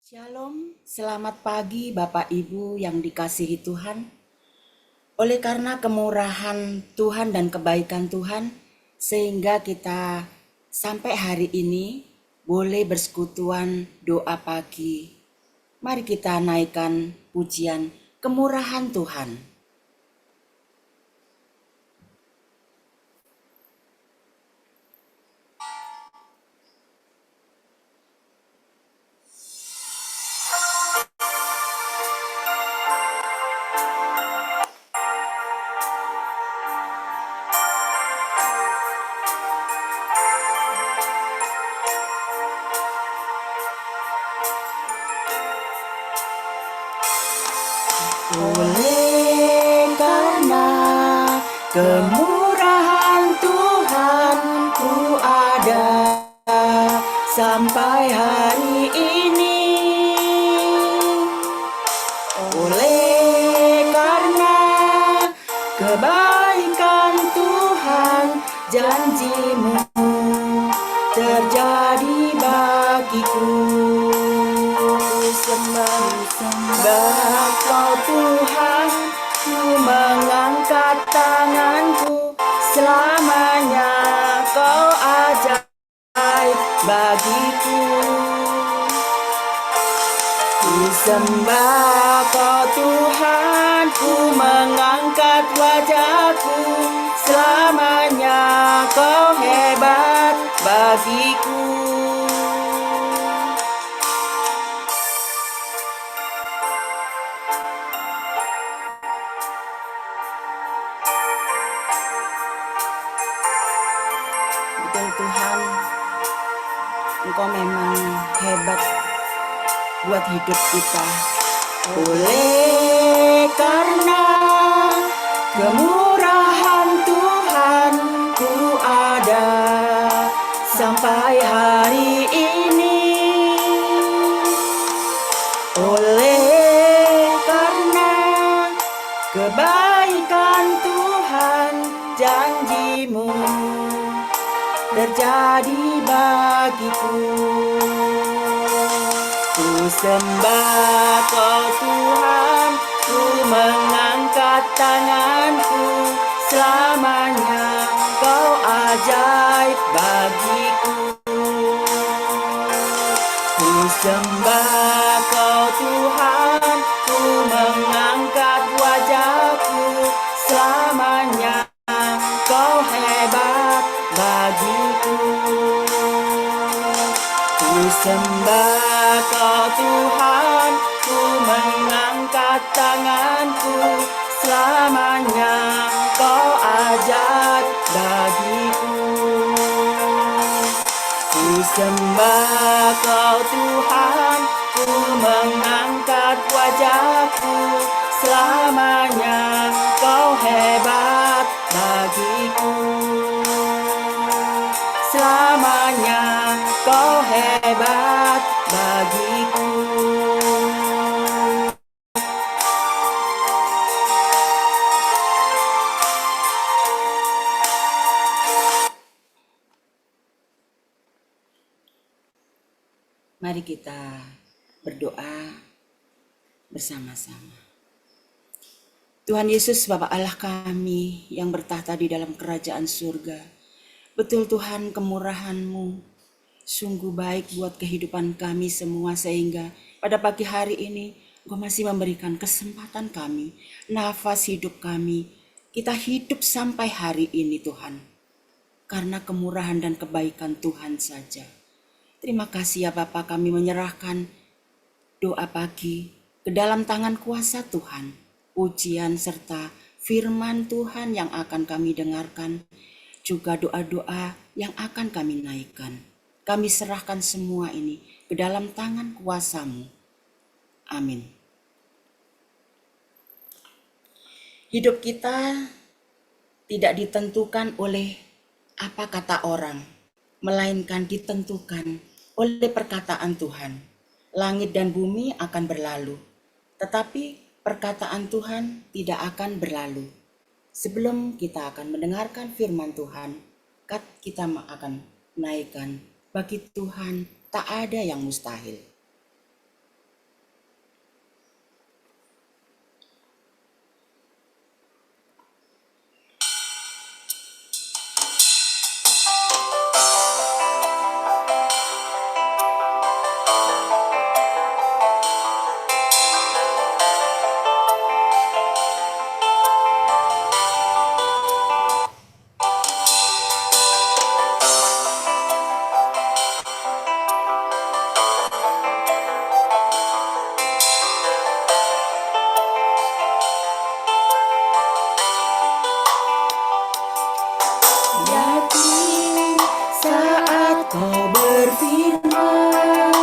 Shalom, selamat pagi Bapak Ibu yang dikasihi Tuhan. Oleh karena kemurahan Tuhan dan kebaikan Tuhan, sehingga kita sampai hari ini boleh bersekutuan doa pagi. Mari kita naikkan pujian kemurahan Tuhan. Oleh karena kemurahan Tuhan ku ada sampai hari ini. Oleh karena kebaikan Tuhan, janji-Mu terjadi bagiku. Sembah Kau Tuhan, ku mengangkat tanganku, selamanya Kau ajaib bagiku. Ku sembah Kau Tuhan, ku mengangkat wajahku, selamanya Kau hebat bagiku. Betul Tuhan, Engkau memang hebat buat hidup kita. Oleh karena kemurahan Tuhan, ku ada sampai hari ini. Oleh karena kebaikan Tuhan, janji-Mu terjadi bagiku. Ku sembah Kau Tuhan, ku mengangkat tanganku, selamanya Kau ajaib bagiku. Ku sembah Kau Tuhan, ku mengangkat wajahku, selamanya Kau hebat bagiku. Ku sembah Kau Tuhan, ku mengangkat tanganku, selamanya Kau ajaib bagiku. Ku sembah Kau Tuhan, ku mengangkat wajahku, selamanya Kau hebat bagiku. Selamanya Kau hebat bagiku. Mari kita berdoa bersama-sama. Tuhan Yesus, Bapa Allah kami yang bertahta di dalam kerajaan surga, betul Tuhan, kemurahan-Mu sungguh baik buat kehidupan kami semua, sehingga pada pagi hari ini Engkau masih memberikan kesempatan kami, nafas hidup kami, kita hidup sampai hari ini Tuhan, karena kemurahan dan kebaikan Tuhan saja. Terima kasih ya Bapa, kami menyerahkan doa pagi ke dalam tangan kuasa Tuhan. Pujian serta firman Tuhan yang akan kami dengarkan, juga doa-doa yang akan kami naikkan. Kami serahkan semua ini ke dalam tangan kuasa-Mu. Amin. Hidup kita tidak ditentukan oleh apa kata orang, melainkan ditentukan oleh perkataan Tuhan. Langit dan bumi akan berlalu, tetapi perkataan Tuhan tidak akan berlalu. Sebelum kita akan mendengarkan firman Tuhan, kita akan menaikkan, bagi Tuhan tak ada yang mustahil. Kau berfirman,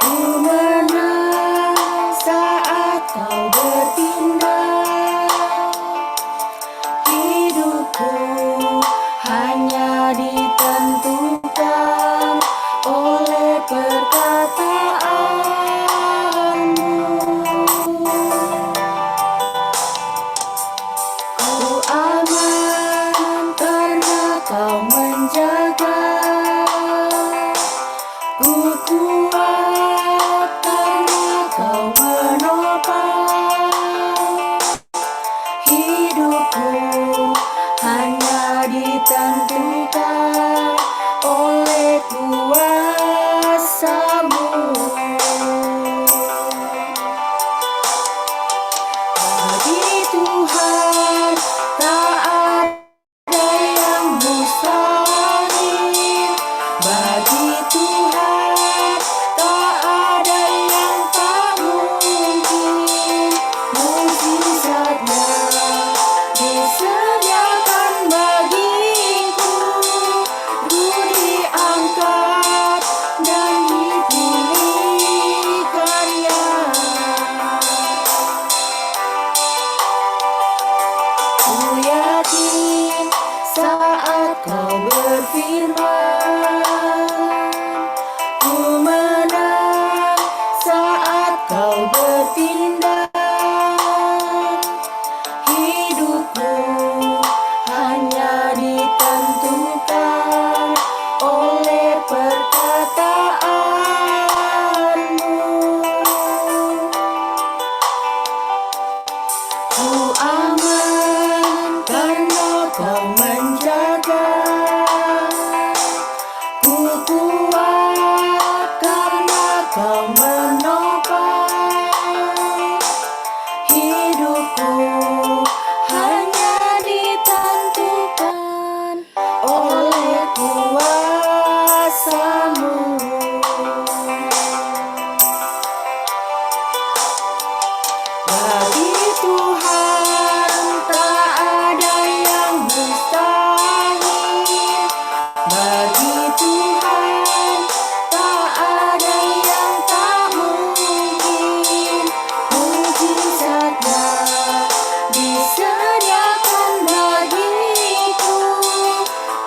ku menang saat kau bertindak. Hidupku hanya ditentukan oleh perkataanmu. Ku aman karena kau menjaga. Ku kuat karena kau menopang. Hidupku hanya ditentukan oleh kuasa-Mu. Bagi Tuhan tak ada yang mustahil. Bagi Tuhan tak ada yang tak mungkin. Mukjizatnya disediakan bagiku. Ku diangkat dan dipulihkannya. Ku yakin saat kau berfirman, ku menang saat kau bertindak. Hidupku hanya ditentukan oleh perkataanmu. Ku aman karena kau menjaga. Ku kuat karena kau menopang. Hidupku hanya ditentukan oleh kuasa-Mu. Bagi Tuhan tak ada yang mustahil. Bagi Tuhan tak ada yang tak mungkin. Mukjizatnya disediakan bagiku.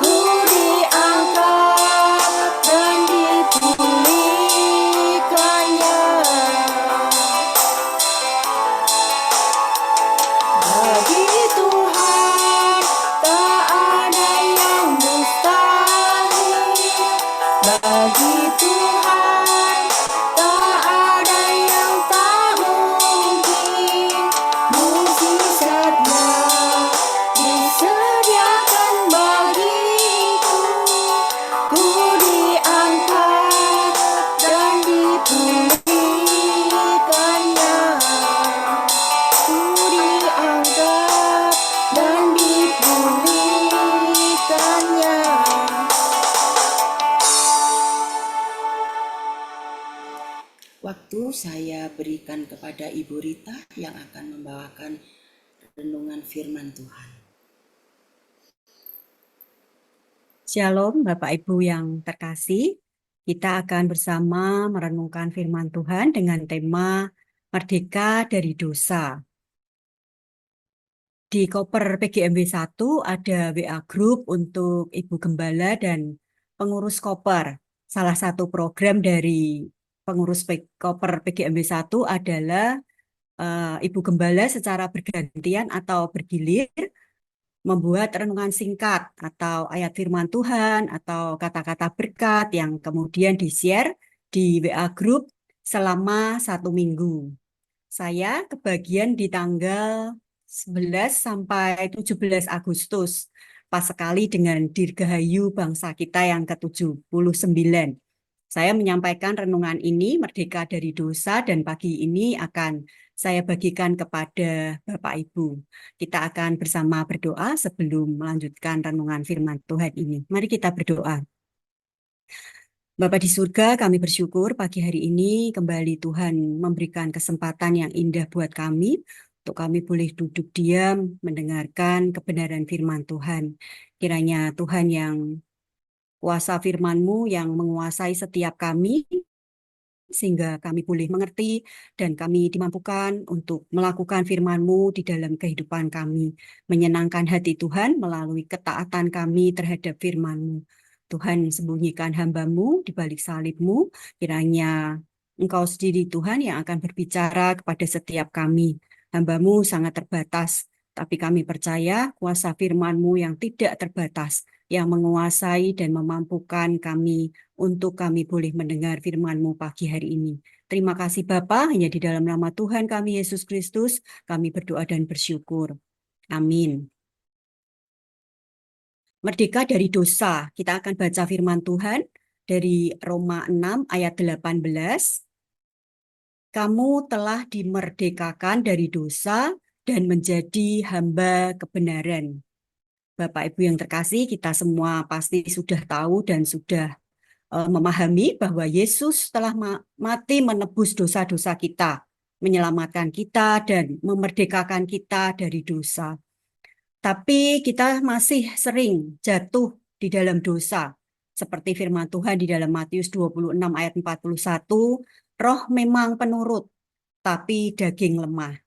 Ku diangkat dan dipulihkannya. Bagi Tuhan tak ada yang mustahil. Bagi Tuhan tak ada yang tak mungkin. Mukjizatnya disediakan bagiku. Ku diangkat dan dipulihkannya. Ku diangkat dan dipulihkannya. Waktu saya berikan kepada Ibu Rita yang akan membawakan renungan firman Tuhan. Shalom Bapak Ibu yang terkasih, kita akan bersama merenungkan firman Tuhan dengan tema Merdeka dari Dosa. Di koper PGMW 1 ada WA Group untuk Ibu Gembala dan pengurus koper. Salah satu program dari pengurus koper PGMW 1 adalah Ibu Gembala secara bergantian atau bergilir membuat renungan singkat atau ayat firman Tuhan atau kata-kata berkat yang kemudian di-share di WA Group selama 1 minggu. Saya kebagian di tanggal 11 sampai 17 Agustus, pas sekali dengan Dirgahayu bangsa kita yang ke-79. Saya menyampaikan renungan ini Merdeka dari Dosa dan pagi ini akan saya bagikan kepada Bapak Ibu. Kita akan bersama berdoa sebelum melanjutkan renungan firman Tuhan ini. Mari kita berdoa. Bapa di surga, kami bersyukur pagi hari ini kembali Tuhan memberikan kesempatan yang indah buat kami untuk kami boleh duduk diam mendengarkan kebenaran firman Tuhan. Kiranya Tuhan yang kuasa firman-Mu yang menguasai setiap kami, sehingga kami boleh mengerti dan kami dimampukan untuk melakukan firman-Mu di dalam kehidupan kami, menyenangkan hati Tuhan melalui ketaatan kami terhadap firman-Mu. Tuhan, sembunyikan hamba-Mu di balik salib-Mu, kiranya Engkau sendiri Tuhan yang akan berbicara kepada setiap kami. Hamba-Mu sangat terbatas, tapi kami percaya kuasa firman-Mu yang tidak terbatas, yang menguasai dan memampukan kami untuk kami boleh mendengar firman-Mu pagi hari ini. Terima kasih Bapa, hanya di dalam nama Tuhan kami Yesus Kristus, kami berdoa dan bersyukur. Amin. Merdeka dari dosa, kita akan baca firman Tuhan dari Roma 6 ayat 18. Kamu telah dimerdekakan dari dosa dan menjadi hamba kebenaran. Bapak Ibu yang terkasih, kita semua pasti sudah tahu dan sudah memahami bahwa Yesus telah mati menebus dosa-dosa kita, menyelamatkan kita dan memerdekakan kita dari dosa. Tapi kita masih sering jatuh di dalam dosa. Seperti firman Tuhan di dalam Matius 26 ayat 41, roh memang penurut, tapi daging lemah.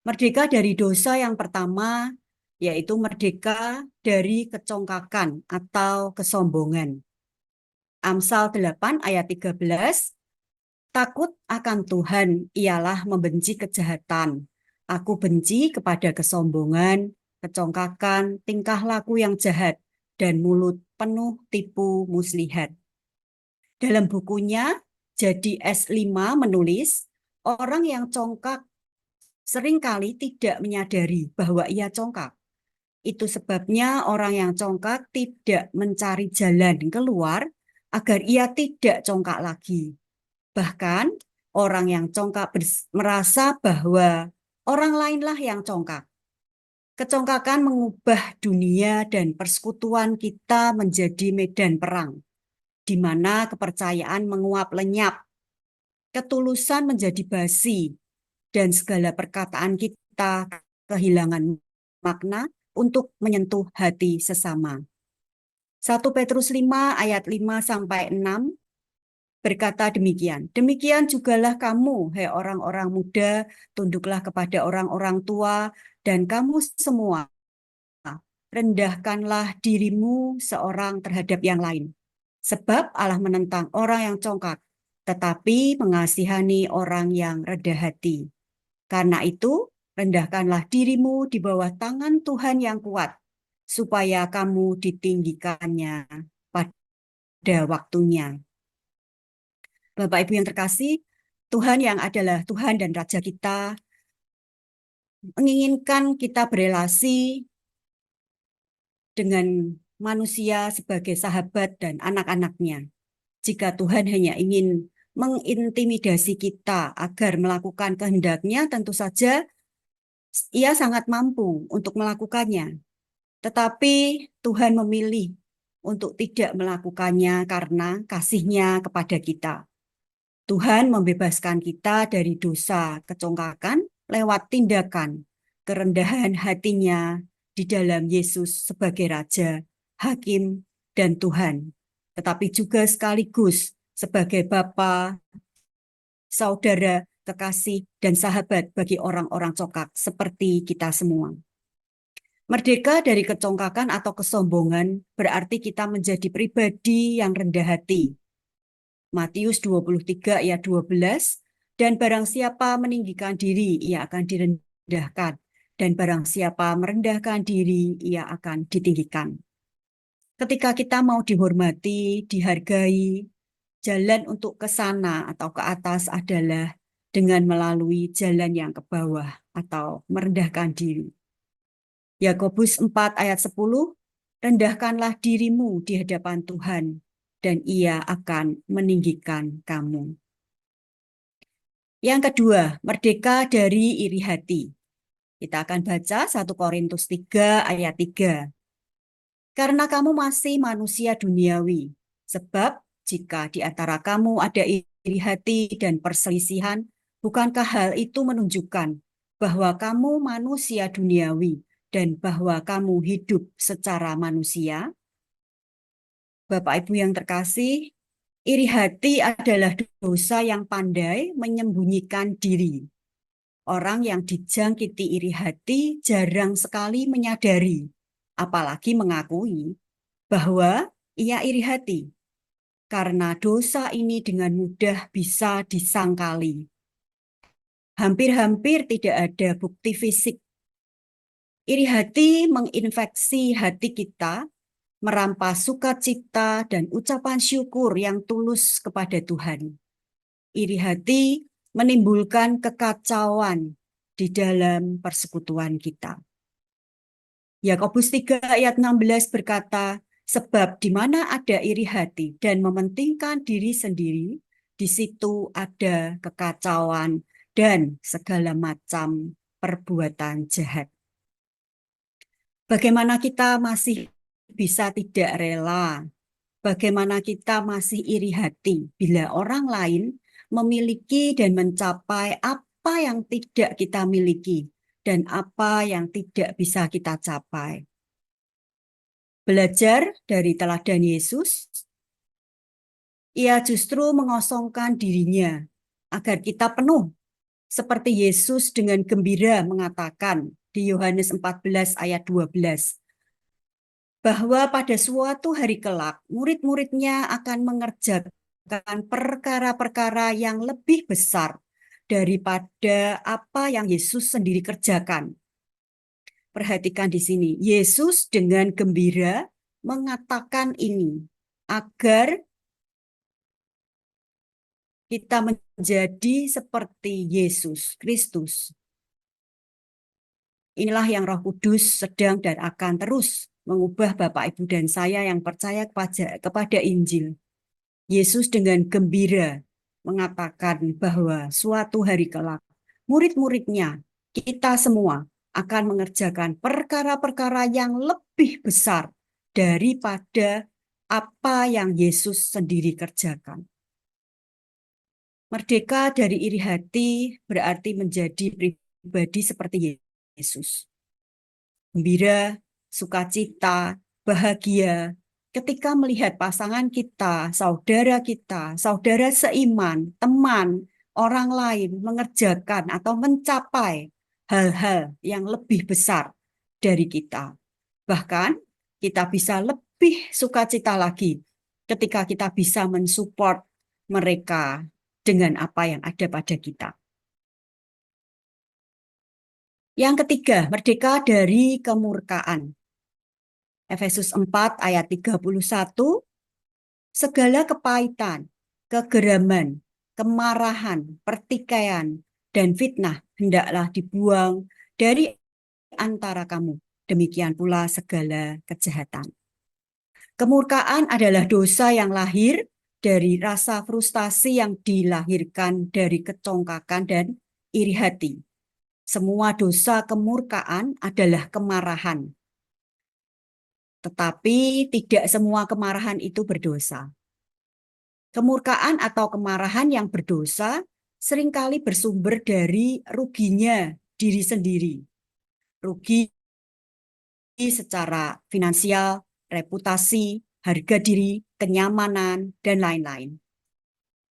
Merdeka dari dosa yang pertama, yaitu merdeka dari kecongkakan atau kesombongan. Amsal 8 ayat 13, takut akan Tuhan ialah membenci kejahatan. Aku benci kepada kesombongan, kecongkakan, tingkah laku yang jahat, dan mulut penuh tipu muslihat. Dalam bukunya, Jadi S5 menulis, orang yang congkak seringkali tidak menyadari bahwa ia congkak. Itu sebabnya orang yang congkak tidak mencari jalan keluar agar ia tidak congkak lagi. Bahkan orang yang congkak merasa bahwa orang lainlah yang congkak. Kecongkakan mengubah dunia dan persekutuan kita menjadi medan perang, di mana kepercayaan menguap lenyap, ketulusan menjadi basi, dan segala perkataan kita kehilangan makna untuk menyentuh hati sesama. 1 Petrus 5 ayat 5-6 berkata demikian. Demikian jugalah kamu, hai orang-orang muda, tunduklah kepada orang-orang tua, dan kamu semua, rendahkanlah dirimu seorang terhadap yang lain. Sebab Allah menentang orang yang congkak, tetapi mengasihani orang yang rendah hati. Karena itu, rendahkanlah dirimu di bawah tangan Tuhan yang kuat, supaya kamu ditinggikannya pada waktunya. Bapak Ibu yang terkasih, Tuhan yang adalah Tuhan dan Raja kita, menginginkan kita berelasi dengan manusia sebagai sahabat dan anak-anaknya. Jika Tuhan hanya ingin mengintimidasi kita agar melakukan kehendaknya, tentu saja ia sangat mampu untuk melakukannya. Tetapi Tuhan memilih untuk tidak melakukannya karena kasih-Nya kepada kita. Tuhan membebaskan kita dari dosa kecongkakan lewat tindakan kerendahan hatinya di dalam Yesus sebagai Raja, Hakim, dan Tuhan. Tetapi juga sekaligus sebagai Bapa, Saudara, kekasih, dan sahabat bagi orang-orang congkak seperti kita semua. Merdeka dari kecongkakan atau kesombongan berarti kita menjadi pribadi yang rendah hati. Matius 23 ayat 12, dan barang siapa meninggikan diri, ia akan direndahkan. Dan barang siapa merendahkan diri, ia akan ditinggikan. Ketika kita mau dihormati, dihargai, jalan untuk ke sana atau ke atas adalah dengan melalui jalan yang ke bawah atau merendahkan diri. Yakobus 4 ayat 10, rendahkanlah dirimu di hadapan Tuhan, dan ia akan meninggikan kamu. Yang kedua, merdeka dari iri hati. Kita akan baca 1 Korintus 3 ayat 3. Karena kamu masih manusia duniawi, sebab jika di antara kamu ada iri hati dan perselisihan, bukankah hal itu menunjukkan bahwa kamu manusia duniawi dan bahwa kamu hidup secara manusia? Bapak Ibu yang terkasih, iri hati adalah dosa yang pandai menyembunyikan diri. Orang yang dijangkiti iri hati jarang sekali menyadari, apalagi mengakui bahwa ia iri hati. Karena dosa ini dengan mudah bisa disangkali. Hampir-hampir tidak ada bukti fisik. Iri hati menginfeksi hati kita, merampas sukacita dan ucapan syukur yang tulus kepada Tuhan. Iri hati menimbulkan kekacauan di dalam persekutuan kita. Yakobus 3 ayat 16 berkata, sebab di mana ada iri hati dan mementingkan diri sendiri, di situ ada kekacauan dan segala macam perbuatan jahat. Bagaimana kita masih bisa tidak rela? Bagaimana kita masih iri hati bila orang lain memiliki dan mencapai apa yang tidak kita miliki dan apa yang tidak bisa kita capai? Belajar dari teladan Yesus, ia justru mengosongkan dirinya agar kita penuh seperti Yesus dengan gembira mengatakan di Yohanes 14 ayat 12 bahwa pada suatu hari kelak murid-muridnya akan mengerjakan perkara-perkara yang lebih besar daripada apa yang Yesus sendiri kerjakan. Perhatikan di sini, Yesus dengan gembira mengatakan ini agar kita menjadi seperti Yesus Kristus. Inilah yang Roh Kudus sedang dan akan terus mengubah Bapak, Ibu, dan saya yang percaya kepada Injil. Yesus dengan gembira mengatakan bahwa suatu hari kelak, murid-muridnya, kita semua akan mengerjakan perkara-perkara yang lebih besar daripada apa yang Yesus sendiri kerjakan. Merdeka dari iri hati berarti menjadi pribadi seperti Yesus. Gembira, sukacita, bahagia ketika melihat pasangan kita, saudara seiman, teman, orang lain mengerjakan atau mencapai hal-hal yang lebih besar dari kita. Bahkan kita bisa lebih sukacita lagi ketika kita bisa mensupport mereka dengan apa yang ada pada kita. Yang ketiga, merdeka dari kemurkaan. Efesus 4 ayat 31, segala kepahitan, kegeraman, kemarahan, pertikaian, dan fitnah hendaklah dibuang dari antara kamu. Demikian pula segala kejahatan. Kemurkaan adalah dosa yang lahir dari rasa frustasi yang dilahirkan dari kecongkakan dan iri hati. Semua dosa kemurkaan adalah kemarahan. Tetapi tidak semua kemarahan itu berdosa. Kemurkaan atau kemarahan yang berdosa seringkali bersumber dari ruginya diri sendiri. Rugi secara finansial, reputasi, harga diri, kenyamanan, dan lain-lain.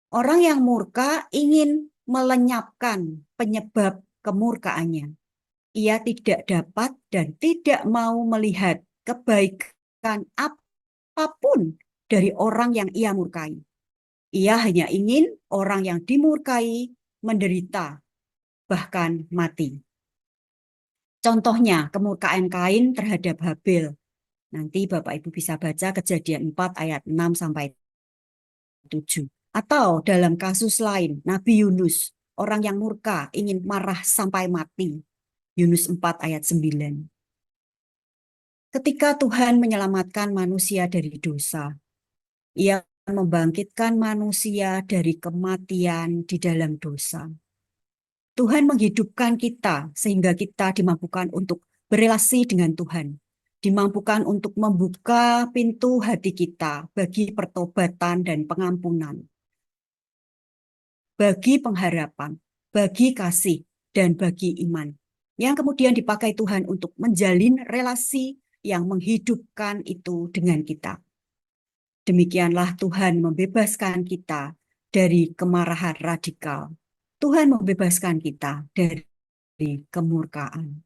Orang yang murka ingin melenyapkan penyebab kemurkaannya. Ia tidak dapat dan tidak mau melihat kebaikan apapun dari orang yang ia murkai. Ia hanya ingin orang yang dimurkai menderita, bahkan mati. Contohnya kemurkaan Kain terhadap Habil. Nanti Bapak Ibu bisa baca Kejadian 4 ayat 6 sampai 7. Atau dalam kasus lain, Nabi Yunus, orang yang murka ingin marah sampai mati. Yunus 4 ayat 9. Ketika Tuhan menyelamatkan manusia dari dosa, Ia membangkitkan manusia dari kematian di dalam dosa. Tuhan menghidupkan kita sehingga kita dimampukan untuk berelasi dengan Tuhan, dimampukan untuk membuka pintu hati kita bagi pertobatan dan pengampunan, bagi pengharapan, bagi kasih, dan bagi iman, yang kemudian dipakai Tuhan untuk menjalin relasi yang menghidupkan itu dengan kita. Demikianlah Tuhan membebaskan kita dari kemarahan radikal. Tuhan membebaskan kita dari kemurkaan.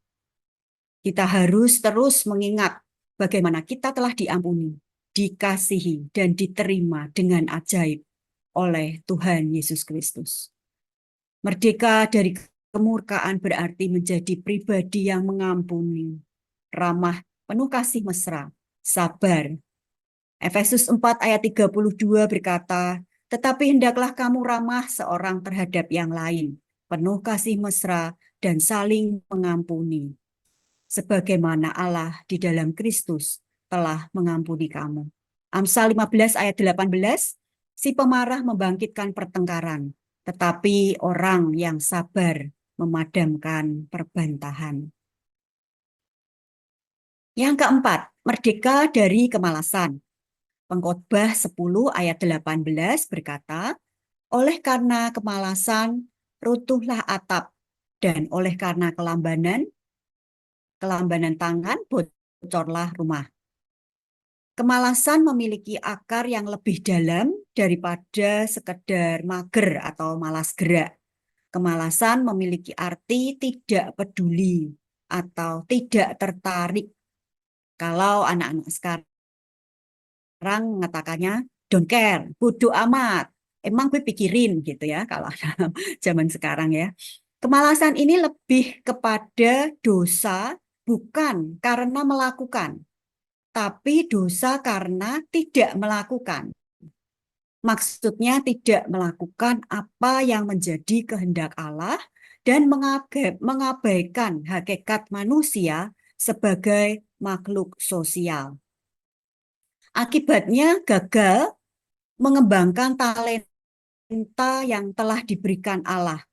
Kita harus terus mengingat bagaimana kita telah diampuni, dikasihi, dan diterima dengan ajaib oleh Tuhan Yesus Kristus. Merdeka dari kemurkaan berarti menjadi pribadi yang mengampuni, ramah, penuh kasih mesra, sabar. Efesus 4 ayat 32 berkata, tetapi hendaklah kamu ramah seorang terhadap yang lain, penuh kasih mesra, dan saling mengampuni, sebagaimana Allah di dalam Kristus telah mengampuni kamu. Amsal 15 ayat 18, si pemarah membangkitkan pertengkaran, tetapi orang yang sabar memadamkan perbantahan. Yang keempat, merdeka dari kemalasan. Pengkhotbah 10 ayat 18 berkata, oleh karena kemalasan runtuhlah atap, dan oleh karena kelambanan tangan bocorlah rumah. Kemalasan memiliki akar yang lebih dalam daripada sekedar mager atau malas gerak. Kemalasan memiliki arti tidak peduli atau tidak tertarik. Kalau anak-anak sekarang mengatakannya don't care, bodoh amat. Emang gue pikirin gitu ya kalau zaman sekarang ya. Kemalasan ini lebih kepada dosa bukan karena melakukan, tapi dosa karena tidak melakukan. Maksudnya tidak melakukan apa yang menjadi kehendak Allah dan mengabaikan hakikat manusia sebagai makhluk sosial. Akibatnya gagal mengembangkan talenta yang telah diberikan Allah.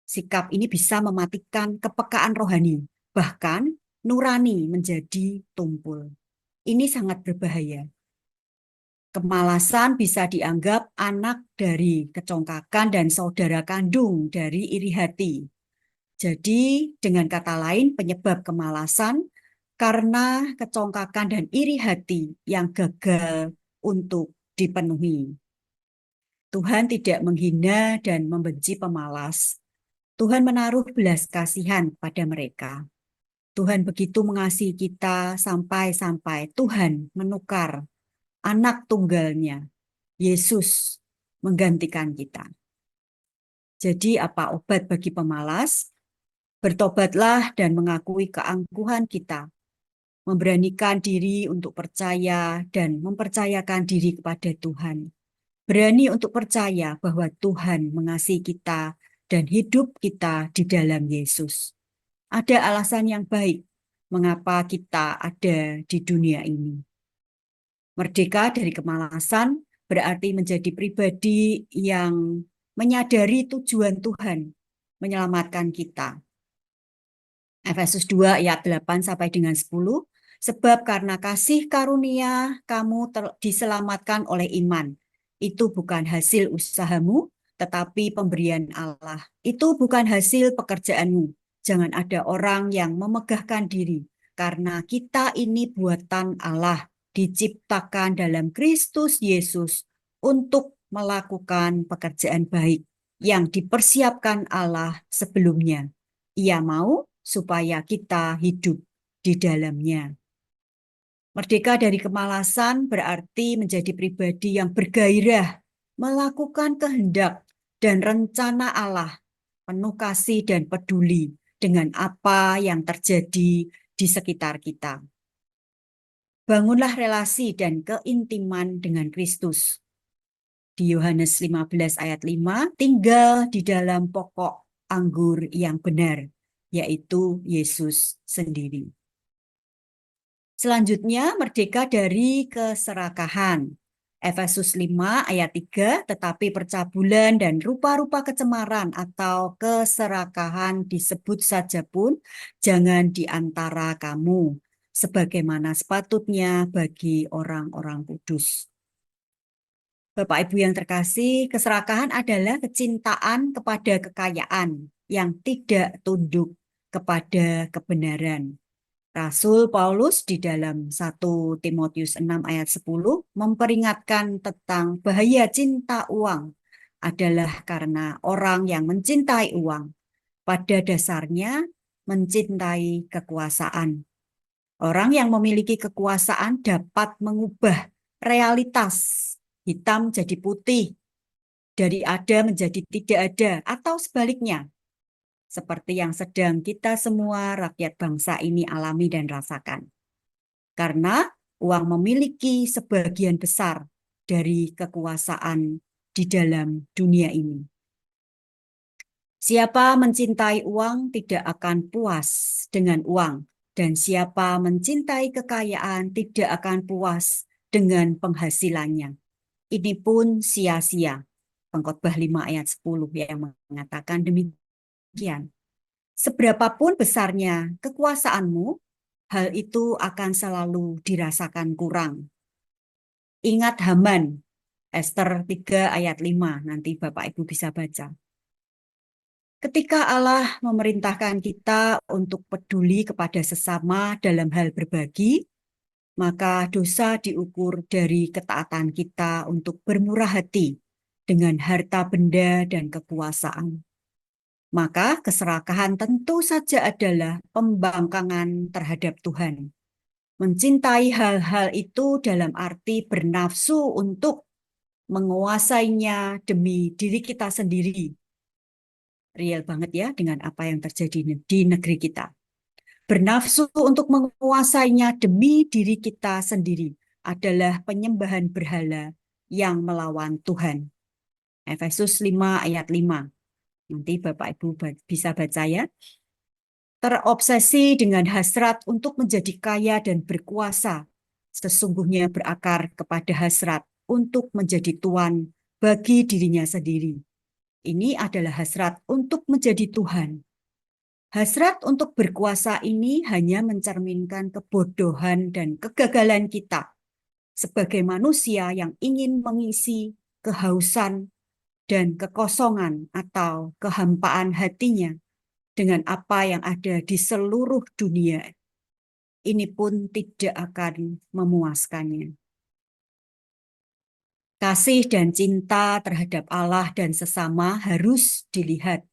Sikap ini bisa mematikan kepekaan rohani, bahkan nurani menjadi tumpul. Ini sangat berbahaya. Kemalasan bisa dianggap anak dari kecongkakan dan saudara kandung dari iri hati. Jadi, dengan kata lain, penyebab kemalasan karena kecongkakan dan iri hati yang gagal untuk dipenuhi. Tuhan tidak menghina dan membenci pemalas. Tuhan menaruh belas kasihan pada mereka. Tuhan begitu mengasihi kita sampai-sampai Tuhan menukar anak tunggalnya, Yesus, menggantikan kita. Jadi apa obat bagi pemalas? Bertobatlah dan mengakui keangkuhan kita, memberanikan diri untuk percaya dan mempercayakan diri kepada Tuhan. Berani untuk percaya bahwa Tuhan mengasihi kita dan hidup kita di dalam Yesus. Ada alasan yang baik mengapa kita ada di dunia ini. Merdeka dari kemalasan berarti menjadi pribadi yang menyadari tujuan Tuhan menyelamatkan kita. Efesus 2 ayat 8 sampai dengan 10, sebab karena kasih karunia kamu diselamatkan oleh iman. Itu bukan hasil usahamu, tetapi pemberian Allah. Itu bukan hasil pekerjaanmu. Jangan ada orang yang memegahkan diri, karena kita ini buatan Allah, diciptakan dalam Kristus Yesus untuk melakukan pekerjaan baik yang dipersiapkan Allah sebelumnya. Ia mau supaya kita hidup di dalamnya. Merdeka dari kemalasan berarti menjadi pribadi yang bergairah, melakukan kehendak dan rencana Allah, penuh kasih dan peduli dengan apa yang terjadi di sekitar kita. Bangunlah relasi dan keintiman dengan Kristus. Di Yohanes 15 ayat 5, tinggal di dalam pokok anggur yang benar, yaitu Yesus sendiri. Selanjutnya, merdeka dari keserakahan. Efesus 5 ayat 3, tetapi percabulan dan rupa-rupa kecemaran atau keserakahan disebut saja pun jangan di antara kamu, sebagaimana sepatutnya bagi orang-orang kudus. Bapak Ibu yang terkasih, keserakahan adalah kecintaan kepada kekayaan yang tidak tunduk kepada kebenaran. Rasul Paulus di dalam 1 Timotius 6 ayat 10 memperingatkan tentang bahaya cinta uang adalah karena orang yang mencintai uang pada dasarnya mencintai kekuasaan. Orang yang memiliki kekuasaan dapat mengubah realitas hitam jadi putih, dari ada menjadi tidak ada, atau sebaliknya. Seperti yang sedang kita semua rakyat bangsa ini alami dan rasakan. Karena uang memiliki sebagian besar dari kekuasaan di dalam dunia ini. Siapa mencintai uang tidak akan puas dengan uang, dan siapa mencintai kekayaan tidak akan puas dengan penghasilannya. Ini pun sia-sia. Pengkhotbah 5 ayat 10 yang mengatakan demikian. Seberapapun besarnya kekuasaanmu, hal itu akan selalu dirasakan kurang. Ingat Haman, Ester 3 ayat 5, nanti Bapak Ibu bisa baca. Ketika Allah memerintahkan kita untuk peduli kepada sesama dalam hal berbagi, maka dosa diukur dari ketaatan kita untuk bermurah hati dengan harta benda dan kekuasaan. Maka keserakahan tentu saja adalah pembangkangan terhadap Tuhan. Mencintai hal-hal itu dalam arti bernafsu untuk menguasainya demi diri kita sendiri. Real banget ya dengan apa yang terjadi di negeri kita. Bernafsu untuk menguasainya demi diri kita sendiri adalah penyembahan berhala yang melawan Tuhan. Efesus 5 ayat 5. Nanti Bapak Ibu bisa baca ya. Terobsesi dengan hasrat untuk menjadi kaya dan berkuasa, sesungguhnya berakar kepada hasrat untuk menjadi tuan bagi dirinya sendiri. Ini adalah hasrat untuk menjadi Tuhan. Hasrat untuk berkuasa ini hanya mencerminkan kebodohan dan kegagalan kita sebagai manusia yang ingin mengisi kehausan dan kekosongan atau kehampaan hatinya dengan apa yang ada di seluruh dunia. Ini pun tidak akan memuaskannya. Kasih dan cinta terhadap Allah dan sesama harus dilihat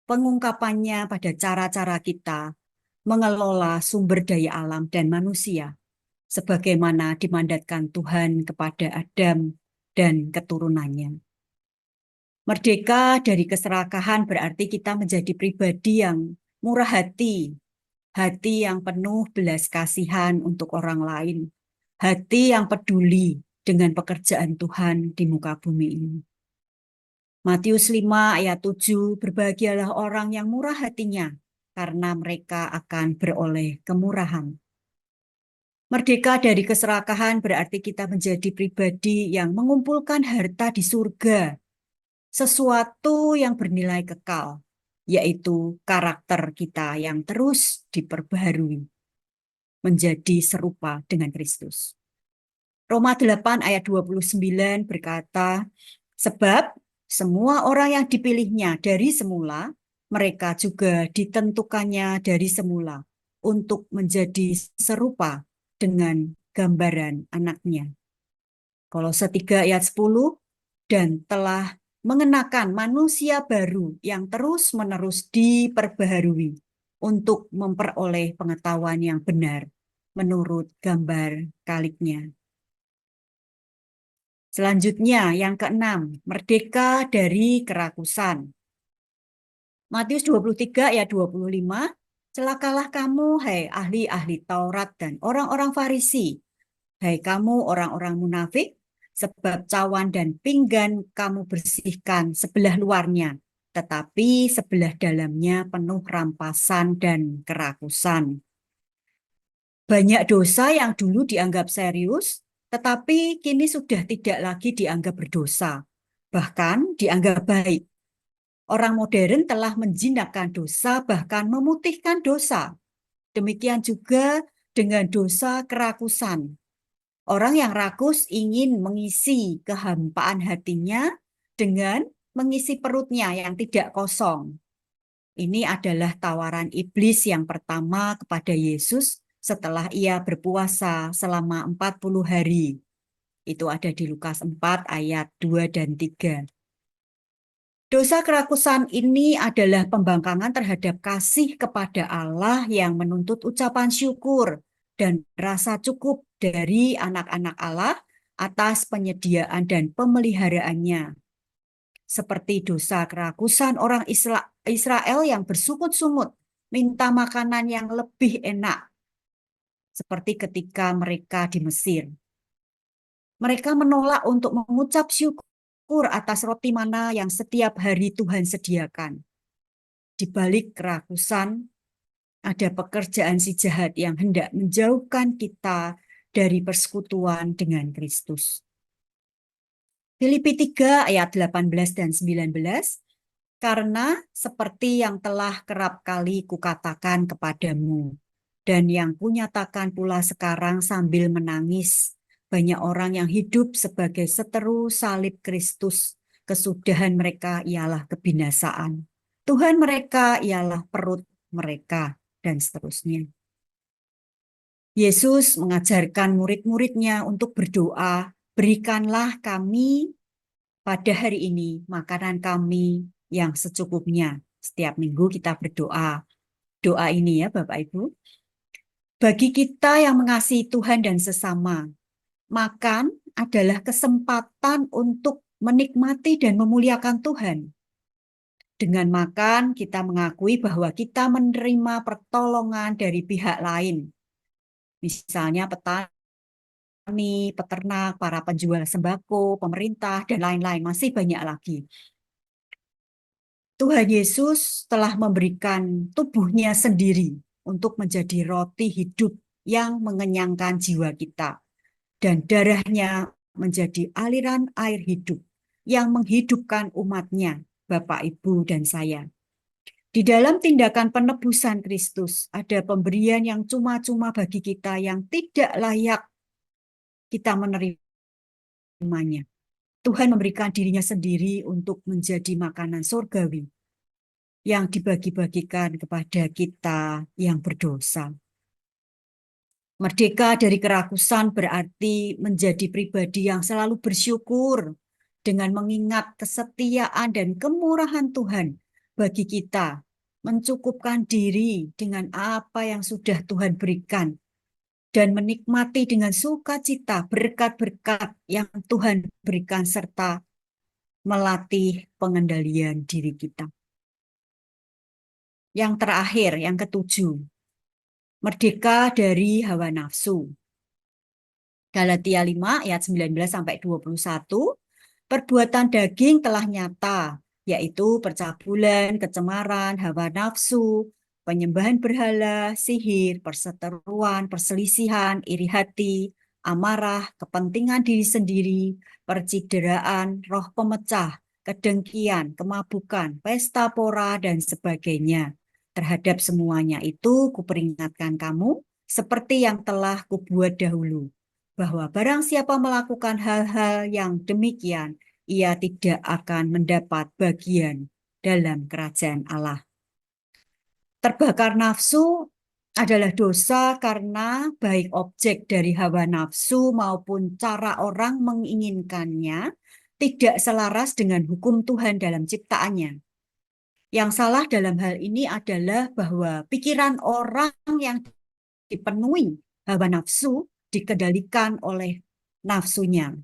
pengungkapannya pada cara-cara kita mengelola sumber daya alam dan manusia, sebagaimana dimandatkan Tuhan kepada Adam dan keturunannya. Merdeka dari keserakahan berarti kita menjadi pribadi yang murah hati, hati yang penuh belas kasihan untuk orang lain, hati yang peduli dengan pekerjaan Tuhan di muka bumi ini. Matius 5 ayat 7, berbahagialah orang yang murah hatinya, karena mereka akan beroleh kemurahan. Merdeka dari keserakahan berarti kita menjadi pribadi yang mengumpulkan harta di surga, sesuatu yang bernilai kekal, yaitu karakter kita yang terus diperbaharui menjadi serupa dengan Kristus. Roma 8 ayat 29 berkata, sebab semua orang yang dipilihnya dari semula, mereka juga ditentukannya dari semula untuk menjadi serupa dengan gambaran anaknya. Kolose 3 ayat 10, dan telah mengenakan manusia baru yang terus-menerus diperbaharui untuk memperoleh pengetahuan yang benar menurut gambar kaliknya. Selanjutnya, yang keenam, merdeka dari kerakusan. Matius 23 ayat 25, celakalah kamu, hai ahli-ahli Taurat dan orang-orang Farisi, hai kamu orang-orang munafik, sebab cawan dan pinggan kamu bersihkan sebelah luarnya, tetapi sebelah dalamnya penuh rampasan dan kerakusan. Banyak dosa yang dulu dianggap serius, tetapi kini sudah tidak lagi dianggap berdosa, bahkan dianggap baik. Orang modern telah menjinakkan dosa, bahkan memutihkan dosa. Demikian juga dengan dosa kerakusan. Orang yang rakus ingin mengisi kehampaan hatinya dengan mengisi perutnya yang tidak kosong. Ini adalah tawaran iblis yang pertama kepada Yesus setelah ia berpuasa selama 40 hari. Itu ada di Lukas 4 ayat 2 dan 3. Dosa kerakusan ini adalah pembangkangan terhadap kasih kepada Allah yang menuntut ucapan syukur dan rasa cukup dari anak-anak Allah atas penyediaan dan pemeliharaannya. Seperti dosa kerakusan orang Israel yang bersungut-sungut minta makanan yang lebih enak, seperti ketika mereka di Mesir. Mereka menolak untuk mengucap syukur atas roti mana yang setiap hari Tuhan sediakan. Di balik kerakusan, ada pekerjaan si jahat yang hendak menjauhkan kita dari persekutuan dengan Kristus. Filipi 3 ayat 18 dan 19, karena seperti yang telah kerap kali kukatakan kepadamu, dan yang kunyatakan pula sekarang sambil menangis, banyak orang yang hidup sebagai seteru salib Kristus, kesudahan mereka ialah kebinasaan. Tuhan mereka ialah perut mereka, dan seterusnya. Yesus mengajarkan murid-muridnya untuk berdoa, berikanlah kami pada hari ini makanan kami yang secukupnya. Setiap minggu kita berdoa. Doa ini ya Bapak Ibu. Bagi kita yang mengasihi Tuhan dan sesama, makan adalah kesempatan untuk menikmati dan memuliakan Tuhan. Dengan makan, kita mengakui bahwa kita menerima pertolongan dari pihak lain. Misalnya petani, peternak, para penjual sembako, pemerintah, dan lain-lain. Masih banyak lagi. Tuhan Yesus telah memberikan tubuhnya sendiri untuk menjadi roti hidup yang mengenyangkan jiwa kita. Dan darahnya menjadi aliran air hidup yang menghidupkan umatnya, Bapak, Ibu, dan saya. Di dalam tindakan penebusan Kristus, ada pemberian yang cuma-cuma bagi kita yang tidak layak kita menerimanya. Tuhan memberikan dirinya sendiri untuk menjadi makanan surgawi yang dibagi-bagikan kepada kita yang berdosa. Merdeka dari kerakusan berarti menjadi pribadi yang selalu bersyukur dengan mengingat kesetiaan dan kemurahan Tuhan bagi kita, mencukupkan diri dengan apa yang sudah Tuhan berikan, dan menikmati dengan sukacita berkat-berkat yang Tuhan berikan serta melatih pengendalian diri kita. Yang terakhir, yang ketujuh, merdeka dari hawa nafsu. Galatia 5 ayat 19-21, perbuatan daging telah nyata, yaitu percabulan, kecemaran, hawa nafsu, penyembahan berhala, sihir, perseteruan, perselisihan, iri hati, amarah, kepentingan diri sendiri, percideraan, roh pemecah, kedengkian, kemabukan, pesta pora, dan sebagainya. Terhadap semuanya itu kuperingatkan kamu, seperti yang telah kubuat dahulu, bahwa barang siapa melakukan hal-hal yang demikian, ia tidak akan mendapat bagian dalam kerajaan Allah. Terbakar nafsu adalah dosa karena baik objek dari hawa nafsu maupun cara orang menginginkannya tidak selaras dengan hukum Tuhan dalam ciptaannya. Yang salah dalam hal ini adalah bahwa pikiran orang yang dipenuhi hawa nafsu dikendalikan oleh nafsunya.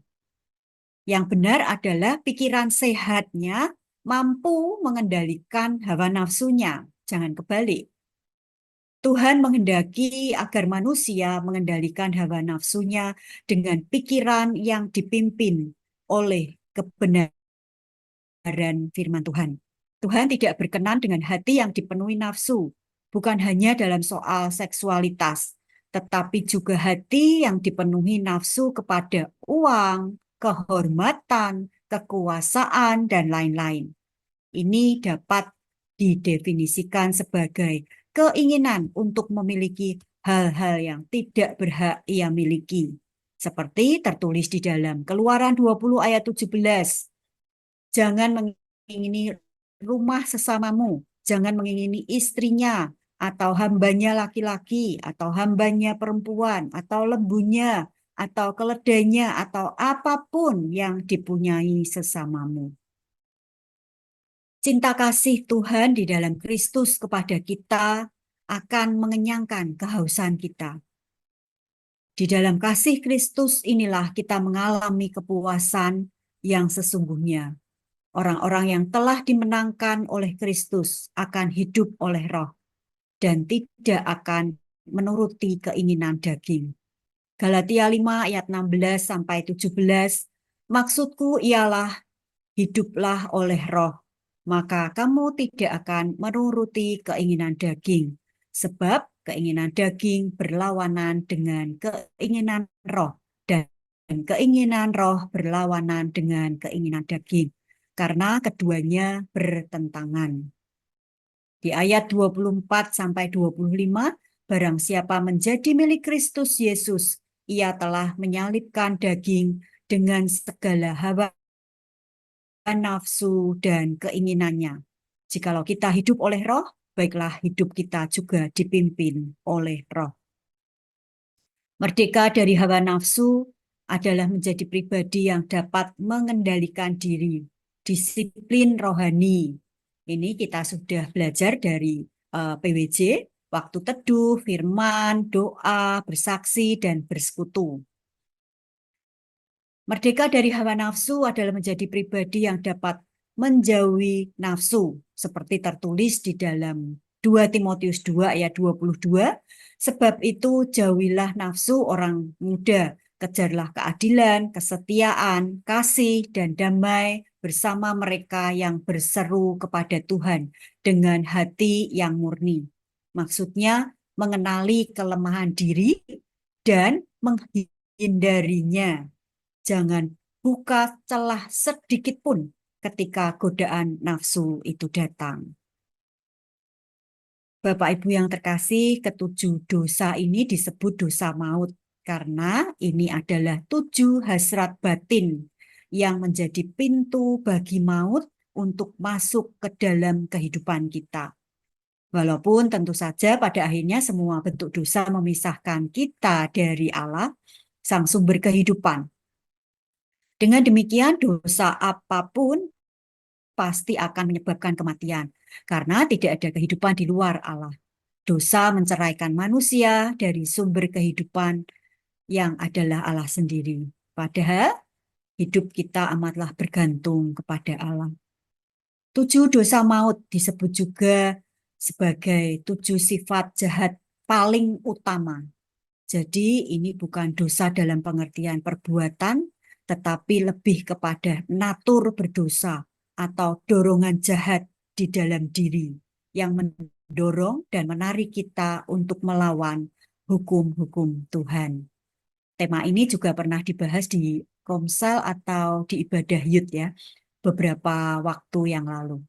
Yang benar adalah pikiran sehatnya mampu mengendalikan hawa nafsunya. Jangan kebalik. Tuhan menghendaki agar manusia mengendalikan hawa nafsunya dengan pikiran yang dipimpin oleh kebenaran firman Tuhan. Tuhan tidak berkenan dengan hati yang dipenuhi nafsu, bukan hanya dalam soal seksualitas, tetapi juga hati yang dipenuhi nafsu kepada uang, kehormatan, kekuasaan, dan lain-lain. Ini dapat didefinisikan sebagai keinginan untuk memiliki hal-hal yang tidak berhak ia miliki. Seperti tertulis di dalam Keluaran 20 ayat 17. Jangan mengingini rumah sesamamu, jangan mengingini istrinya, atau hambanya laki-laki, atau hambanya perempuan, atau lembunya, atau keledainya, atau apapun yang dipunyai sesamamu. Cinta kasih Tuhan di dalam Kristus kepada kita akan mengenyangkan kehausan kita. Di dalam kasih Kristus inilah kita mengalami kepuasan yang sesungguhnya. Orang-orang yang telah dimenangkan oleh Kristus akan hidup oleh Roh dan tidak akan menuruti keinginan daging. Galatia 5 ayat 16 sampai 17. Maksudku ialah hiduplah oleh Roh, maka kamu tidak akan menuruti keinginan daging. Sebab keinginan daging berlawanan dengan keinginan Roh, dan keinginan Roh berlawanan dengan keinginan daging, karena keduanya bertentangan. Di ayat 24 sampai 25, barang siapa menjadi milik Kristus Yesus, ia telah menyalibkan daging dengan segala hawa nafsu dan keinginannya. Jikalau kita hidup oleh Roh, baiklah hidup kita juga dipimpin oleh Roh. Merdeka dari hawa nafsu adalah menjadi pribadi yang dapat mengendalikan diri. Disiplin rohani. Ini kita sudah belajar dari PWJ, waktu teduh, firman, doa, bersaksi, dan bersekutu. Merdeka dari hawa nafsu adalah menjadi pribadi yang dapat menjauhi nafsu, seperti tertulis di dalam 2 Timotius 2 ayat 22, sebab itu jauhilah nafsu orang muda, kejarlah keadilan, kesetiaan, kasih, dan damai bersama mereka yang berseru kepada Tuhan dengan hati yang murni. Maksudnya mengenali kelemahan diri dan menghindarinya. Jangan buka celah sedikit pun ketika godaan nafsu itu datang. Bapak Ibu yang terkasih, ketujuh dosa ini disebut dosa maut karena ini adalah 7 hasrat batin yang menjadi pintu bagi maut untuk masuk ke dalam kehidupan kita. Walaupun tentu saja pada akhirnya semua bentuk dosa memisahkan kita dari Allah, sang sumber kehidupan. Dengan demikian, dosa apapun pasti akan menyebabkan kematian, karena tidak ada kehidupan di luar Allah. Dosa menceraikan manusia dari sumber kehidupan yang adalah Allah sendiri. Padahal hidup kita amatlah bergantung kepada Allah. 7 dosa maut disebut juga sebagai 7 sifat jahat paling utama. Jadi ini bukan dosa dalam pengertian perbuatan, tetapi lebih kepada natur berdosa atau dorongan jahat di dalam diri yang mendorong dan menarik kita untuk melawan hukum-hukum Tuhan. Tema ini juga pernah dibahas di Komsel atau di ibadah Yud ya, beberapa waktu yang lalu.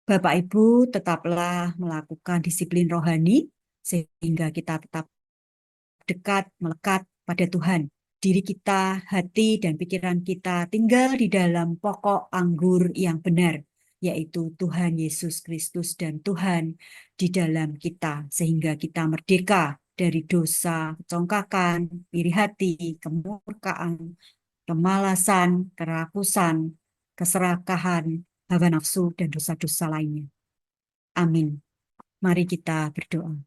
Bapak Ibu tetaplah melakukan disiplin rohani sehingga kita tetap dekat, melekat pada Tuhan. Diri kita, hati, dan pikiran kita tinggal di dalam pokok anggur yang benar, yaitu Tuhan Yesus Kristus dan Tuhan di dalam kita, sehingga kita merdeka dari dosa, kecongkakan, iri hati, kemurkaan, kemalasan, kerakusan, keserakahan, hawa nafsu, dan dosa-dosa lainnya. Amin. Mari kita berdoa.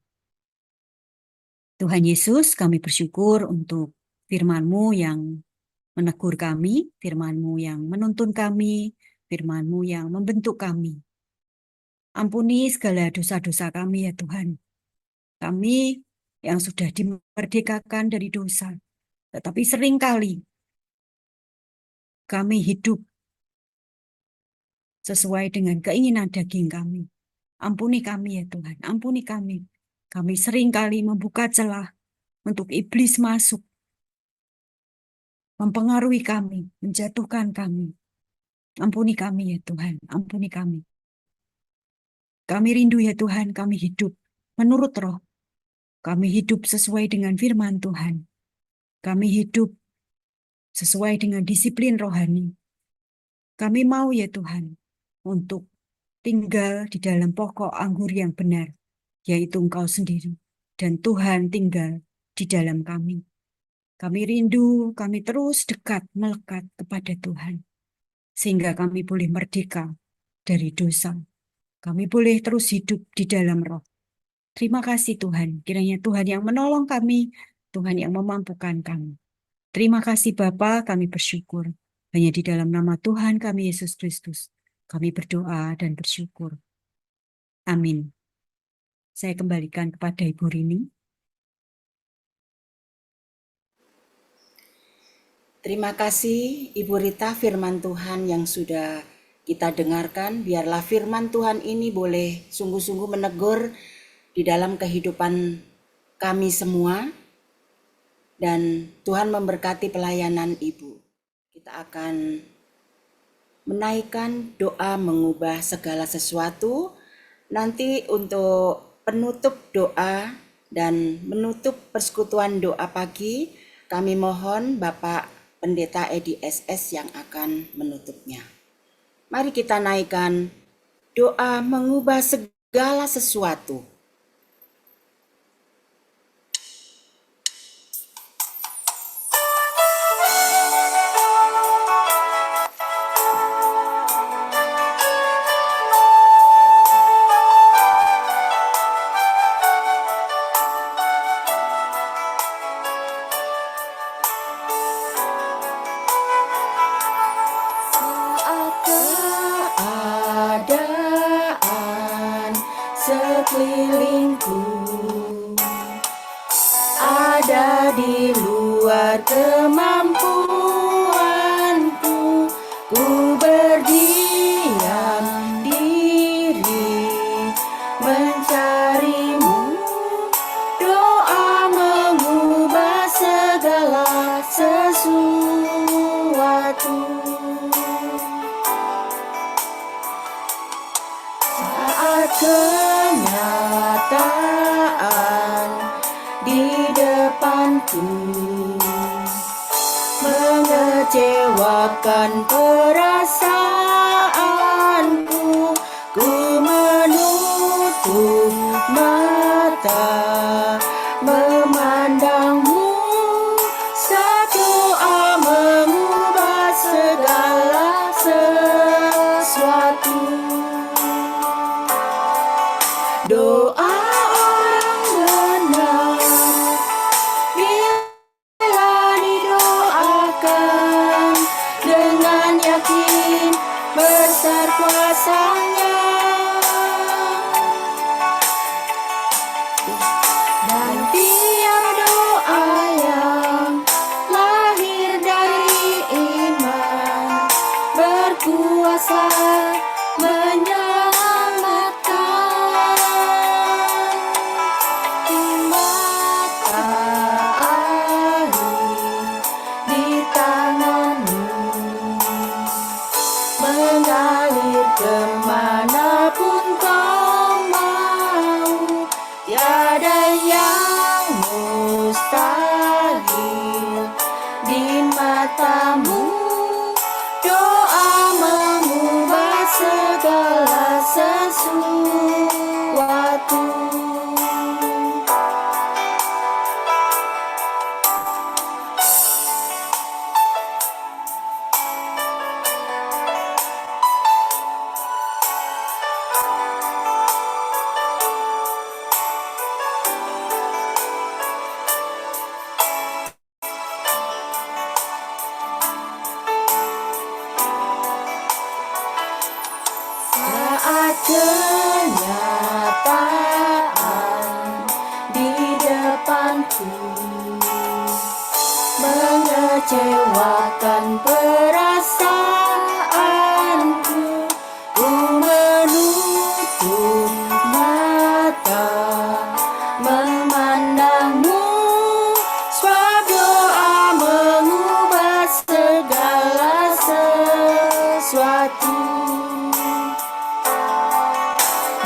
Tuhan Yesus, kami bersyukur untuk firman-Mu yang menegur kami, firman-Mu yang menuntun kami, firman-Mu yang membentuk kami. Ampuni segala dosa-dosa kami ya Tuhan. Kami yang sudah dimerdekakan dari dosa, tetapi seringkali kami hidup sesuai dengan keinginan daging kami. Ampuni kami ya Tuhan, ampuni kami. Kami seringkali membuka celah untuk iblis masuk, mempengaruhi kami, menjatuhkan kami. Ampuni kami ya Tuhan, ampuni kami. Kami rindu ya Tuhan, kami hidup menurut Roh. Kami hidup sesuai dengan firman Tuhan. Kami hidup sesuai dengan disiplin rohani. Kami mau ya Tuhan untuk tinggal di dalam pokok anggur yang benar. yaitu Engkau sendiri. Dan Tuhan tinggal di dalam kami. Kami rindu, kami terus dekat, melekat kepada Tuhan. Sehingga kami boleh merdeka dari dosa. Kami boleh terus hidup di dalam roh. Terima kasih Tuhan. Kiranya Tuhan yang menolong kami, Tuhan yang memampukan kami. Terima kasih Bapa, kami bersyukur. Hanya di dalam nama Tuhan kami Yesus Kristus. Kami berdoa dan bersyukur. Amin. Saya kembalikan kepada Ibu Rini. Terima kasih Ibu Rita, firman Tuhan yang sudah kita dengarkan. Biarlah firman Tuhan ini boleh sungguh-sungguh menegur di dalam kehidupan kami semua. Dan Tuhan memberkati pelayanan Ibu. Kita akan menaikkan doa mengubah segala sesuatu. Nanti untuk penutup doa dan menutup persekutuan doa pagi, kami mohon Bapak Pendeta Edi SS yang akan menutupnya. Mari kita naikkan doa mengubah segala sesuatu. Keadaan sekelilingku ada di luar kemampuanku, ku berdiam diri mencarimu. Doa mengubah segala sesuatu. Saat kenyataan di depanku mengecewakan perasaanku, ku menutup mata memandangmu. Saat doa mengubah segala sesuatu. Doa orang benar bila didoakan dengan yakin besar kuasanya, dan tiap doa yang lahir dari iman berkuasa menyelamatkan. Di mata air di tanganmu mengalir kemanapun kau mau. Tiada yang mustahil di matamu. Doa mengubah segala sesuatu. Saat kenyataan di depanku mengecewakan perasaanku, ku menutup mata memandangmu. Sebab doa mengubah segala sesuatu.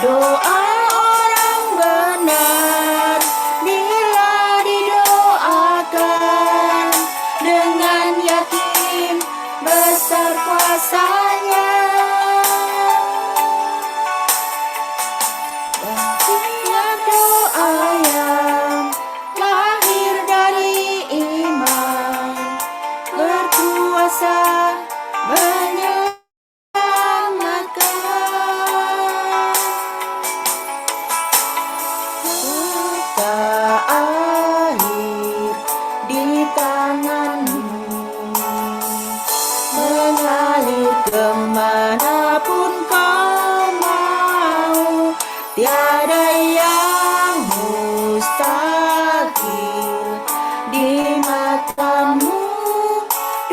Doa orang benar bila didoakan dengan yakin besar kuasanya, dan tiap menyelamatkan. Tak akhir di tanganmu, mengalir kemanapun kau mau. Tiada yang mustahil di matamu.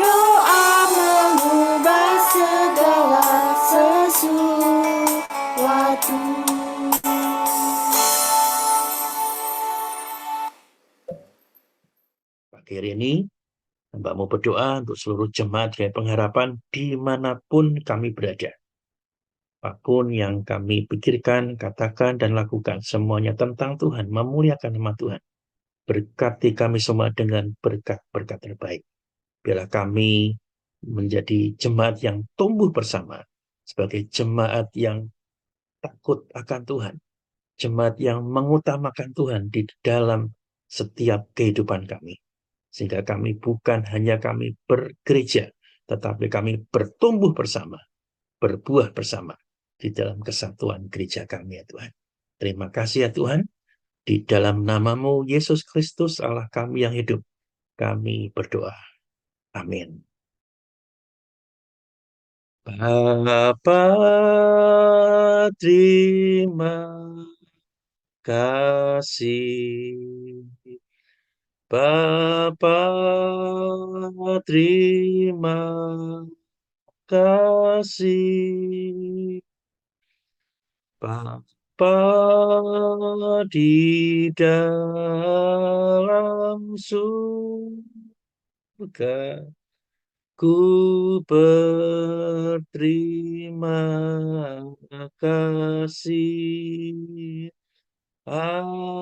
Doa mengubah segala sesuatu. Pagi hari ini, Mbak mau berdoa untuk seluruh jemaat Gaya Pengharapan dimanapun kami berada. Apapun yang kami pikirkan, katakan, dan lakukan, semuanya tentang Tuhan, memuliakan nama Tuhan. Berkati kami semua dengan berkat-berkat terbaik. Biarlah kami menjadi jemaat yang tumbuh bersama, sebagai jemaat yang takut akan Tuhan, jemaat yang mengutamakan Tuhan di dalam setiap kehidupan kami. Sehingga kami bukan hanya kami bergereja, tetapi kami bertumbuh bersama, berbuah bersama di dalam kesatuan gereja kami, ya Tuhan. Terima kasih ya Tuhan, di dalam namamu Yesus Kristus Allah kami yang hidup, kami berdoa. Amin. Bapa, terima kasih. Bapa, terima kasih. Bapa di dalam surga, ku berterima kasih. Amin.